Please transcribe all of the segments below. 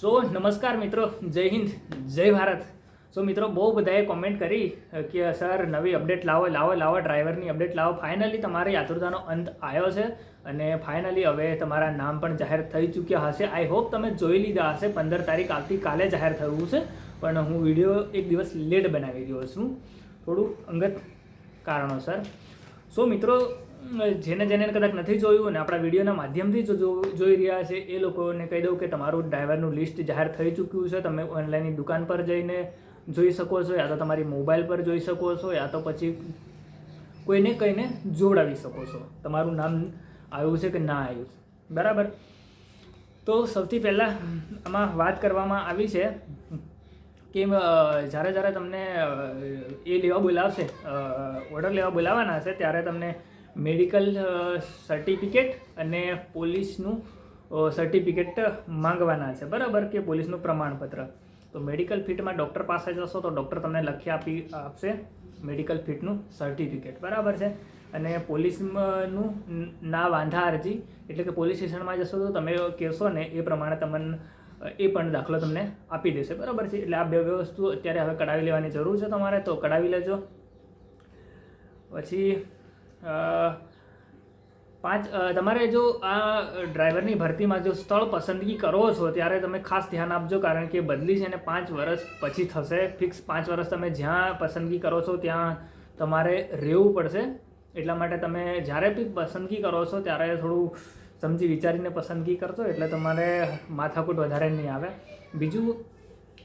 સો નમસ્કાર મિત્રો, જય હિન્દ, જય ભારત. સો મિત્રો, બહુ બધાએ કોમેન્ટ કરી કે સર નવી અપડેટ લાવો ડ્રાઈવરની અપડેટ લાવો. ફાઇનલી તમારી આતુરતાનો અંત આવ્યો છે અને ફાઇનલી હવે તમારા નામ પણ જાહેર થઈ ચૂક્યા હશે. આઈ હોપ તમે જોઈ લીધા હશે. 15 તારીખ આવતીકાલે જાહેર થયું છે, પણ હું વિડીયો એક દિવસ લેટ બનાવી રહ્યો છું, થોડું અંગત કારણોસર. સો મિત્રો, જેને કદાચ નથી જોયું અને આપણા વિડીયોના માધ્યમથી જોઈ રહ્યા છે એ લોકોને કહી દઉં કે તમારું ડ્રાઈવરનું લિસ્ટ જાહેર થઈ ચૂક્યું છે. તમે ઓનલાઈનની દુકાન પર જઈને જોઈ શકો છો, યા તો તમારી મોબાઈલ પર જોઈ શકો છો, યા તો પછી કોઈને કહીને જોડાવી શકો છો તમારું નામ આવ્યું છે કે ના આવ્યું છે. બરાબર. તો સૌથી પહેલાં આમાં વાત કરવામાં આવી છે કે જ્યારે તમને એ લેવા બોલાવશે, ઓર્ડર લેવા બોલાવવાના હશે, ત્યારે તમને મેડિકલ સર્ટિફિકેટ અને પોલીસનું સર્ટિફિકેટ માંગવાના છે. બરાબર, કે પોલીસનું પ્રમાણપત્ર. તો મેડિકલ ફિટમાં ડૉક્ટર પાસે જશો તો ડૉક્ટર તમને લખી આપશે મેડિકલ ફિટનું સર્ટિફિકેટ. બરાબર છે. અને પોલીસનું ના વાંધા અરજી, એટલે કે પોલીસ સ્ટેશનમાં જશો તો તમે કહેશો ને એ પ્રમાણે તમને એ પણ દાખલો તમને આપી દેશે. બરાબર છે. એટલે આ બે વસ્તુ અત્યારે હવે કઢાવી લેવાની જરૂર છે તમારે, તો કઢાવી લેજો. પછી તમારે જો આ ડ્રાઈવરની ભરતીમાં જો સ્થળ પસંદગી કરો છો ત્યારે તમે ખાસ ધ્યાન આપજો, કારણ કે બદલી છે ને 5 વર્ષ પછી થશે. ફિક્સ 5 વર્ષ તમે જ્યાં પસંદગી કરો છો ત્યાં તમારે રહેવું પડશે. એટલા માટે તમે જ્યારે બી પસંદગી કરો છો ત્યારે થોડું સમજી વિચારીને પસંદગી કરજો, એટલે તમારે માથાકૂટ વધારે નહીં આવે. બીજું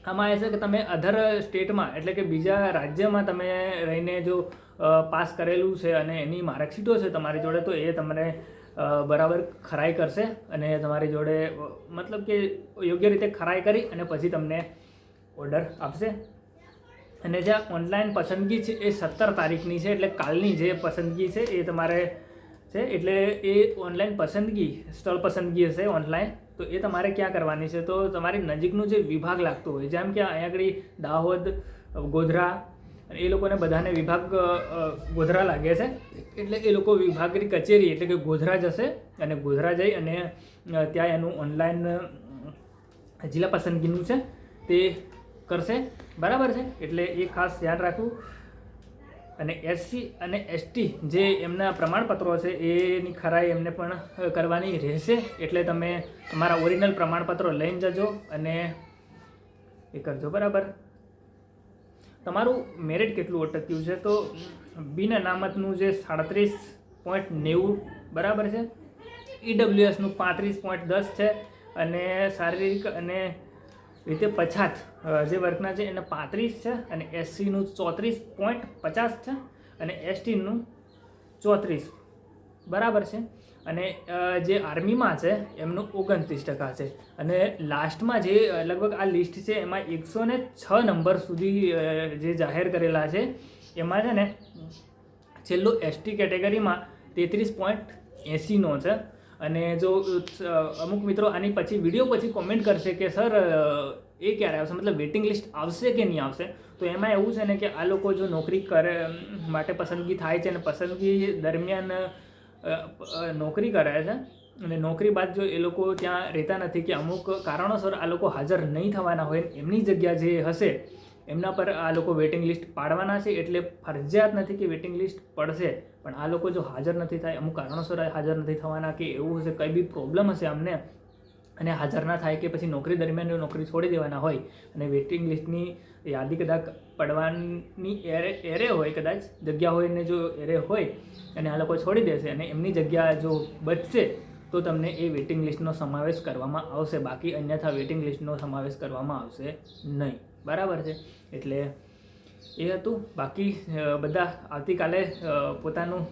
આમાં એ છે કે તમે અધર સ્ટેટમાં, એટલે કે બીજા રાજ્યમાં તમે રહીને જો પાસ કરેલું છે અને એની માર્કશીટો છે તમારી જોડે, તો એ તમને બરાબર ખરાઈ કરશે અને તમારી જોડે મતલબ કે યોગ્ય રીતે ખરાઈ કરી અને પછી તમને ઓર્ડર આપશે. અને જે ઓનલાઈન પસંદગી છે એ 17 તારીખની છે, એટલે કાલની જે પસંદગી છે એ તમારે છે. એટલે એ ઓનલાઈન પસંદગી, સ્થળ પસંદગી હશે ઓનલાઈન, તો એ તમારે ક્યાં કરવાની છે? તો તમારી નજીકનું જે વિભાગ લાગતો હોય, જેમ કે અહીંયા આગળ દાહોદ, ગોધરા, એ લોકોને બધાને વિભાગ ગોધરા લાગે છે, એટલે એ લોકો વિભાગની કચેરી એટલે કે ગોધરા જશે અને ગોધરા જઈ અને ત્યાં એનું ઓનલાઈન જિલ્લા પસંદગીનું છે તે કરશે. બરાબર છે. એટલે એ ખાસ ધ્યાન રાખવું. અને SC અને ST જે એમના પ્રમાણપત્રો છે એની ખરાઈ એમને પણ કરવાની રહેશે. એટલે તમે તમારા ઓરિજિનલ પ્રમાણપત્રો લઈને જજો અને એ કરજો. બરાબર. તમારું મેરિટ કેટલું અટક્યું છે? તો બિન અનામતનું જે 37.90 બરાબર છે, EWSનું 35.10 છે, અને શારીરિક અને રીતે પછાત જે વર્ગના છે એને 35 છે, અને SCનું 34.50 છે, અને STનું 34 બરાબર છે. અને જે આર્મીમાં છે એમનું 29% છે. અને લાસ્ટમાં જે લગભગ આ લિસ્ટ છે એમાં 106 નંબર સુધી જે જાહેર કરેલા છે એમાં છે ને છેલ્લું ST કેટેગરીમાં 33.80નો છે. અને જો અમુક મિત્રો આની પછી વિડીયો પછી કોમેન્ટ કરશે કે સર એ ક્યારે આવશે, મતલબ વેઇટિંગ લિસ્ટ આવશે કે નહીં આવશે, તો એમાં એવું છે ને કે આ લોકો જો નોકરી કરે માટે પસંદગી થાય છે અને પસંદગી દરમિયાન નોકરી કરે છે અને નોકરી બાદ જો એ લોકો ત્યાં રહેતા નથી કે અમુક કારણોસર આ લોકો હાજર નહીં થવાના હોય, એમની જગ્યા જે હશે એમના પર આ લોકો વેઇટિંગ લિસ્ટ પાડવાના છે. એટલે ફરજિયાત નથી કે વેઇટિંગ લિસ્ટ પડશે, પણ આ લોકો જો હાજર નથી થાય, અમુક કારણોસર હાજર નથી થવાના કે એવું હશે, કંઈ બી પ્રોબ્લેમ હશે અમને અને હાજર ના થાય કે પછી નોકરી દરમિયાન જો નોકરી છોડી દેવાના હોય અને વેઇટિંગ લિસ્ટની યાદી કદાચ પડવાની એરે હોય, કદાચ જગ્યા હોય ને જો એરે હોય અને આ લોકો છોડી દેશે અને એમની જગ્યા જો બચશે તો તમને એ વેઇટિંગ લિસ્ટનો સમાવેશ કરવામાં આવશે. બાકી અન્યથા વેઇટિંગ લિસ્ટનો સમાવેશ કરવામાં આવશે નહીં. બરાબર છે. એટલે એ હતું. બાકી બધા આવતીકાલે પોતાનું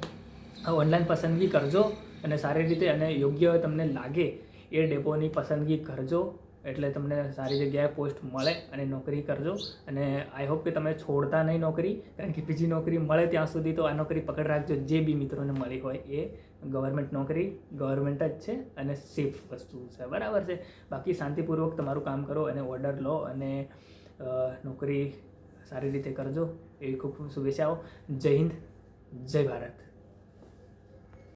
ઓનલાઈન પસંદગી કરજો અને સારી રીતે અને યોગ્ય તમને લાગે એ ડેપોની પસંદગી કરજો, એટલે તમને સારી જગ્યાએ પોસ્ટ મળે અને નોકરી કરજો. અને આઈ હોપ કે તમે છોડતા નહીં નોકરી, કારણ કે બીજી નોકરી મળે ત્યાં સુધી તો આ નોકરી પકડ રાખજો. જે બી મિત્રોને મળી હોય એ ગવર્મેન્ટ નોકરી ગવર્મેન્ટ જ છે અને સેફ વસ્તુ છે. બરાબર છે. બાકી શાંતિપૂર્વક તમારું કામ કરો અને ઓર્ડર લો અને નોકરી સારી રીતે કરજો. એવી ખૂબ ખૂબ શુભેચ્છાઓ. જય હિન્દ, જય ભારત.